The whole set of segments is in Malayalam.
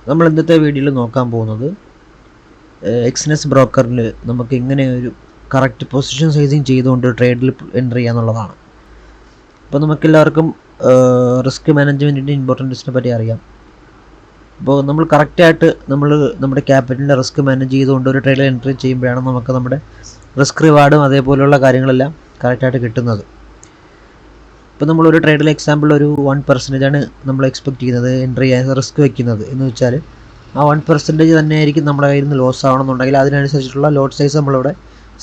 നമ്മൾ ഇന്നത്തെ വീഡിയോയിൽ നോക്കാൻ പോകുന്നത് എക്സ്നെസ് ബ്രോക്കറിൽ നമുക്ക് ഇങ്ങനെ ഒരു കറക്റ്റ് പൊസിഷൻ സൈസിങ് ചെയ്തുകൊണ്ട് ട്രേഡിൽ എൻ്റർ ചെയ്യാന്നുള്ളതാണ്. അപ്പോൾ നമുക്കെല്ലാവർക്കും റിസ്ക് മാനേജ്മെൻറ്റിൻ്റെ ഇമ്പോർട്ടൻസിനെ പറ്റി അറിയാം. അപ്പോൾ നമ്മൾ കറക്റ്റായിട്ട് നമ്മുടെ ക്യാപിറ്റലിൻ്റെ റിസ്ക് മാനേജ് ചെയ്തുകൊണ്ട് ഒരു ട്രേഡിൽ എൻട്രി ചെയ്യുമ്പോഴാണ് നമുക്ക് നമ്മുടെ റിസ്ക് റിവാർഡും അതേപോലെയുള്ള കാര്യങ്ങളെല്ലാം കറക്റ്റായിട്ട് കിട്ടുന്നത്. ഇപ്പോൾ നമ്മളൊരു ട്രേഡിൽ എക്സാമ്പിൾ ഒരു 1% ആണ് നമ്മൾ എക്സ്പെക്റ്റ് ചെയ്യുന്നത് എൻട്രി ചെയ്യാൻ റിസ്ക് വയ്ക്കുന്നത് എന്ന് വെച്ചാൽ ആ 1% തന്നെ ആയിരിക്കും നമ്മുടെ കയ്യിൽ നിന്ന് ലോസ് ആവണമെന്നുണ്ടെങ്കിൽ അതിനനുസരിച്ചിട്ടുള്ള ലോട്ട് സൈസ് നമ്മളിവിടെ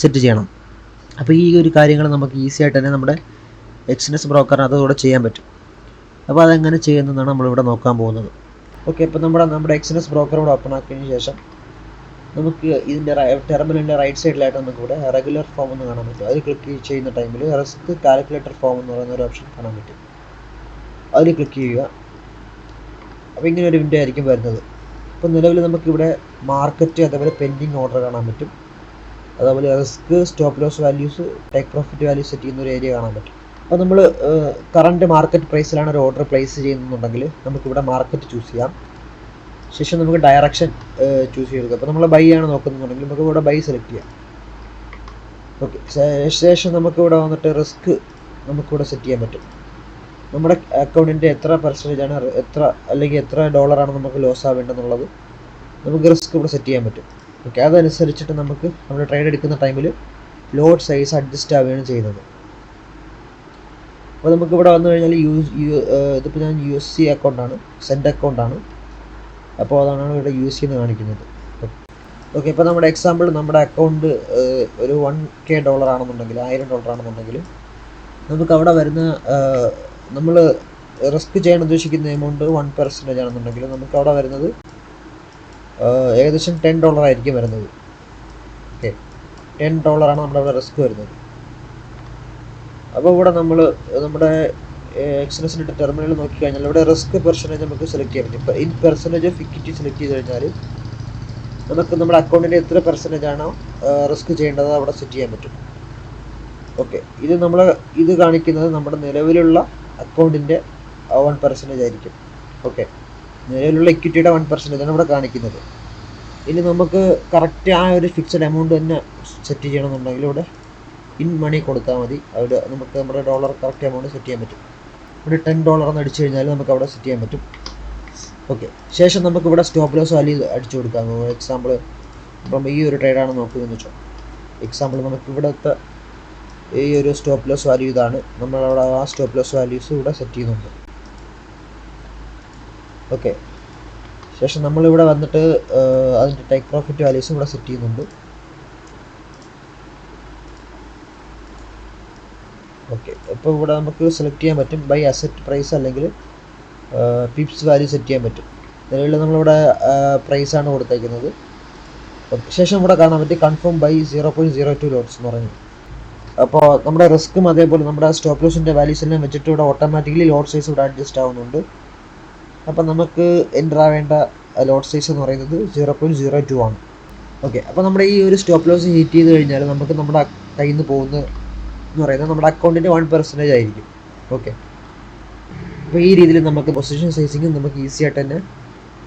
സെറ്റ് ചെയ്യണം. അപ്പോൾ ഈ ഒരു കാര്യങ്ങൾ നമുക്ക് ഈസി ആയിട്ട് തന്നെ നമ്മുടെ എക്സ്നെസ് ബ്രോക്കറിന് അതുകൂടെ ചെയ്യാൻ പറ്റും. അപ്പോൾ അതെങ്ങനെ ചെയ്യുന്നതാണ് നമ്മളിവിടെ നോക്കാൻ പോകുന്നത്. ഓക്കെ, ഇപ്പോൾ നമ്മുടെ എക്സ്നെസ് ബ്രോക്കർ ഇവിടെ ഓപ്പൺ ആക്കിയതിന് ശേഷം നമുക്ക് ഇതിൻ്റെ ടെർമിനലിൻ്റെ റൈറ്റ് സൈഡിലായിട്ട് നമുക്കിവിടെ റെഗുലർ ഫോം എന്ന് കാണാൻ പറ്റും. അതിൽ ക്ലിക്ക് ചെയ്യുന്ന ടൈമിൽ റിസ്ക് കാൽക്കുലേറ്റർ ഫോം എന്ന് പറയുന്ന ഒരു ഓപ്ഷൻ കാണാൻ പറ്റും. അതിൽ ക്ലിക്ക് ചെയ്യുക. അപ്പോൾ ഇങ്ങനെ ഒരു വിൻഡോ ആയിരിക്കും വരുന്നത്. ഇപ്പോൾ നിലവിൽ നമുക്കിവിടെ മാർക്കറ്റ് അതേപോലെ പെൻഡിങ് ഓർഡർ കാണാൻ പറ്റും. അതേപോലെ risk, stop loss values, take profit values set ചെയ്യുന്ന ഒരു ഏരിയ കാണാൻ പറ്റും. അപ്പോൾ നമ്മൾ കറണ്ട് മാർക്കറ്റ് പ്രൈസിലാണ് ഒരു ഓർഡർ പ്ലേസ് ചെയ്യുന്നുണ്ടെങ്കിൽ നമുക്കിവിടെ മാർക്കറ്റ് ചൂസ് ചെയ്യാം. ശേഷം നമുക്ക് ഡയറക്ഷൻ ചൂസ് ചെയ്തെടുക്കാം. അപ്പോൾ നമ്മൾ ബൈ ആണ് നോക്കുന്നുണ്ടെങ്കിൽ നമുക്ക് ഇവിടെ ബൈ സെലക്ട് ചെയ്യാം. ഓക്കെ, ശേഷം നമുക്കിവിടെ വന്നിട്ട് റിസ്ക് നമുക്കിവിടെ സെറ്റ് ചെയ്യാൻ പറ്റും. നമ്മുടെ അക്കൗണ്ടിൻ്റെ എത്ര പെർസെൻറ്റേജാണ് അല്ലെങ്കിൽ എത്ര ഡോളറാണ് നമുക്ക് ലോസ് ആവേണ്ടതെന്നുള്ളത് നമുക്ക് റിസ്ക് ഇവിടെ സെറ്റ് ചെയ്യാൻ പറ്റും. ഓക്കെ, അതനുസരിച്ചിട്ട് നമുക്ക് നമ്മൾ ട്രേഡ് എടുക്കുന്ന ടൈമിൽ ലോട്ട് സൈസ് അഡ്ജസ്റ്റ് ആവുകയാണ് ചെയ്യുന്നത്. അപ്പോൾ നമുക്കിവിടെ വന്നു കഴിഞ്ഞാൽ ഇതിപ്പോൾ ഞാൻ USD അക്കൗണ്ടാണ്, സെൻഡ് അക്കൗണ്ടാണ്. അപ്പോൾ അതാണ് ഇവിടെ USD എന്ന് കാണിക്കുന്നത്. ഓക്കെ, ഇപ്പോൾ നമ്മുടെ എക്സാമ്പിൾ നമ്മുടെ അക്കൗണ്ട് ഒരു $1,000 ആണെന്നുണ്ടെങ്കിൽ, $1000 ആണെന്നുണ്ടെങ്കിൽ നമുക്ക് അവിടെ വരുന്ന നമ്മൾ റിസ്ക് ചെയ്യാൻ ഉദ്ദേശിക്കുന്ന എമൗണ്ട് 1% ആണെന്നുണ്ടെങ്കിൽ നമുക്ക് അവിടെ വരുന്നത് ഏകദേശം $10 ആയിരിക്കും വരുന്നത്. ഓക്കെ, $10 ആണ് നമ്മുടെ അവിടെ റിസ്ക് വരുന്നത്. അപ്പോൾ ഇവിടെ നമ്മുടെ എക്സ്നെസിൻ്റെ ടെർമിനൽ നോക്കിക്കഴിഞ്ഞാൽ ഇവിടെ റിസ്ക് പെർസെൻറ്റേജ് നമുക്ക് സെലക്ട് ചെയ്യാൻ പറ്റും. ഇപ്പോൾ in percentage of equity select ചെയ്ത് കഴിഞ്ഞാൽ നമുക്ക് നമ്മുടെ അക്കൗണ്ടിൻ്റെ എത്ര പെർസെൻറ്റേജ് ആണോ റിസ്ക് ചെയ്യേണ്ടത് അവിടെ സെറ്റ് ചെയ്യാൻ പറ്റും. ഓക്കെ, ഇത് കാണിക്കുന്നത് നമ്മുടെ നിലവിലുള്ള അക്കൗണ്ടിൻ്റെ 1% ആയിരിക്കും. ഓക്കെ, നിലവിലുള്ള ഇക്വിറ്റിയുടെ 1% ആണ് ഇവിടെ കാണിക്കുന്നത്. ഇനി നമുക്ക് കറക്റ്റ് ആ ഒരു ഫിക്സഡ് എമൗണ്ട് തന്നെ സെറ്റ് ചെയ്യണമെന്നുണ്ടെങ്കിൽ ഇവിടെ ഇൻ മണി കൊടുത്താൽ മതി. അവിടെ നമുക്ക് നമ്മുടെ ഡോളർ കറക്റ്റ് എമൗണ്ട് സെറ്റ് ചെയ്യാൻ പറ്റും. ഇവിടെ $10 എന്ന് അടിച്ചു കഴിഞ്ഞാൽ നമുക്ക് അവിടെ സെറ്റ് ചെയ്യാൻ പറ്റും. ഓക്കെ, ശേഷം നമുക്കിവിടെ സ്റ്റോപ്പ് ലോസ് വാല്യൂ അടിച്ചു കൊടുക്കാം. എക്സാമ്പിൾ ഇപ്പം ഈ ഒരു ട്രേഡാണ് നോക്കുന്നതെന്ന് വെച്ചോ. എക്സാമ്പിൾ നമുക്ക് ഇവിടുത്തെ ഈ ഒരു സ്റ്റോപ്പ് ലോസ് വാല്യൂ ഇതാണ്. നമ്മളവിടെ ആ സ്റ്റോപ്പ് ലോസ് വാല്യൂസ് ഇവിടെ സെറ്റ് ചെയ്യുന്നുണ്ട്. ഓക്കെ, ശേഷം നമ്മളിവിടെ വന്നിട്ട് അതിൻ്റെ ടേക്ക് പ്രോഫിറ്റ് വാല്യൂസും ഇവിടെ സെറ്റ് ചെയ്യുന്നുണ്ട്. ഓക്കെ, ഇപ്പോൾ ഇവിടെ നമുക്ക് സെലക്ട് ചെയ്യാൻ പറ്റും ബൈ അസറ്റ് പ്രൈസ് അല്ലെങ്കിൽ പിപ്സ് വാല്യൂ സെറ്റ് ചെയ്യാൻ പറ്റും. നിലവിൽ നമ്മളിവിടെ പ്രൈസാണ് കൊടുത്തേക്കുന്നത്. ശേഷം ഇവിടെ കാണാൻ പറ്റും കൺഫേം ബൈ 0.02 ലോട്ട്സ് എന്ന് പറഞ്ഞു. അപ്പോൾ നമ്മുടെ റിസ്ക്കും അതേപോലെ നമ്മുടെ സ്റ്റോപ്പ് ലോസിൻ്റെ വാല്യൂസ് എല്ലാം വെച്ചിട്ട് ഇവിടെ ഓട്ടോമാറ്റിക്കലി ലോട്ട് സൈസ് ഇവിടെ അഡ്ജസ്റ്റ് ആവുന്നുണ്ട്. അപ്പോൾ നമുക്ക് എൻ്റർ ആവേണ്ട ലോട്ട് സൈസ് എന്ന് പറയുന്നത് 0.02 ആണ്. ഓക്കെ, അപ്പോൾ നമ്മുടെ ഈ ഒരു സ്റ്റോപ്പ് ലോസ് ഹിറ്റ് ചെയ്ത് കഴിഞ്ഞാൽ നമുക്ക് നമ്മുടെ കയ്യിൽ നിന്ന് പോകുന്ന എന്ന് പറയുന്നത് നമ്മുടെ അക്കൗണ്ടിൻ്റെ 1% ആയിരിക്കും. ഓക്കെ, അപ്പോൾ ഈ രീതിയിൽ നമുക്ക് പൊസിഷൻ സൈസിങ് നമുക്ക് ഈസി ആയിട്ട് തന്നെ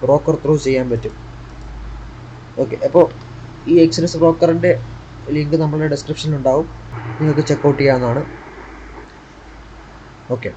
ബ്രോക്കർ ത്രൂ ചെയ്യാൻ പറ്റും. ഓക്കെ, അപ്പോൾ ഈ എക്സ്നെസ് ബ്രോക്കറിൻ്റെ ലിങ്ക് നമ്മളുടെ ഡിസ്ക്രിപ്ഷനിൽ ഉണ്ടാവും, നിങ്ങൾക്ക് ചെക്കൗട്ട് ചെയ്യാവുന്നതാണ്. ഓക്കെ.